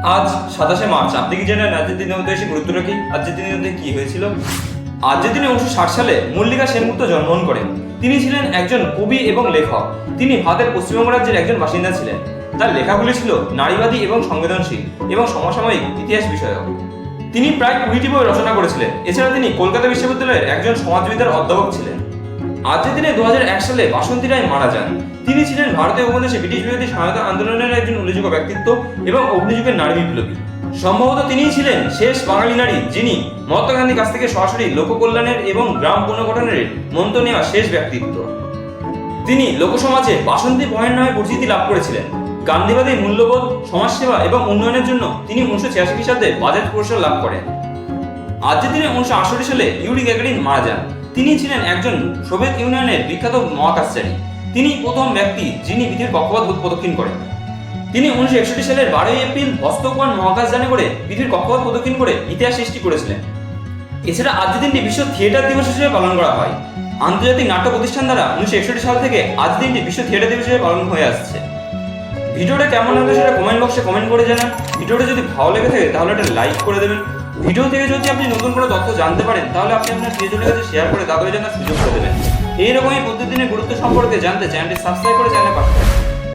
আজ 27শে মার্চ। আপনি কি জানেন আজকের দিনের মধ্যে এসে গুরুত্বটা কি? আজকের দিনের মধ্যে কি হয়েছিল? আজকের দিনে 1960 সালে মল্লিকা সেনগুপ্ত জন্মগ্রহণ করেন। তিনি ছিলেন একজন কবি এবং লেখক। তিনি ভারতের পশ্চিমবঙ্গ রাজ্যের একজন বাসিন্দা ছিলেন। তার লেখাগুলি ছিল নারীবাদী এবং সংবেদনশীল এবং সমসাময়িক ইতিহাস বিষয়ক। তিনি প্রায় 20টি বই রচনা করেছিলেন। এছাড়া তিনি কলকাতা বিশ্ববিদ্যালয়ের একজন সমাজবিদ্যার অধ্যাপক ছিলেন। আজকের দিনে 2001 সালে বাসন্তী রায় মারা যান। তিনি ছিলেন ভারতীয় উপমহাদেশে ব্রিটিশ বিরোধী স্বাধীনতা আন্দোলনের একজন উল্লেখযোগ্য ব্যক্তিত্ব এবং অগ্নিযুগের নারী বিপ্লবী। সম্ভবত তিনিই ছিলেন শেষ বাঙালি নারী যিনি মহাত্মা গান্ধীর কাছ থেকে সরাসরি লোককল্যাণের এবং গ্রাম পুনর্গঠনের মন্ত্র নেওয়া শেষ ব্যক্তিত্ব। তিনি লোকসমাজে বাসন্তী বহেন নামে পরিচিতি লাভ করেছিলেন। গান্ধীবাদী মূল্যবোধ, সমাজসেবা এবং উন্নয়নের জন্য তিনি 1986 খ্রিস্টাব্দে বাজেট পুরস্কার লাভ করেন। আজকের দিনে 1968 সালে ইউরি গ্যাগারিন মারা যান। তিনি ছিলেন একজন সোভিয়েত ইউনিয়নের বিখ্যাত মহাকাশচারী। তিনি প্রথম ব্যক্তি যিনি পৃথিবীর কক্ষপথ প্রদক্ষিণ করেন। তিনি 1961 সালের 12 এপ্রিল ভস্তক 1 মহাকাশযানে করে পৃথিবীর কক্ষপথ প্রদক্ষিণ করে ইতিহাস সৃষ্টি করেছিলেন। এছাড়া আজকের দিনটি বিশ্ব থিয়েটার দিবস হিসেবে পালন করা হয়। আন্তর্জাতিক নাট্য প্রতিষ্ঠান দ্বারা 1961 সাল থেকে আজ দিনটি বিশ্ব থিয়েটার দিবস হিসেবে পালন হয়ে আসছে। ভিডিওটা কেমন লাগলো সেটা কমেন্ট বক্সে কমেন্ট করে জানান। ভিডিওটা যদি ভালো লেগে থাকে তাহলে একটা লাইক করে দেবেন। ভিডিও থেকে যদি আপনি নতুন কোনো তথ্য জানতে পারেন তাহলে আপনি আপনার প্রিয়জনের কাছে শেয়ার করে তাদের জানার সুযোগ করে দেবেন। এইরকমই প্রতিদিনের গুরুত্ব সম্পর্কে জানতে চ্যানেলটি সাবস্ক্রাইব করে চ্যানেলে পাঠাবেন।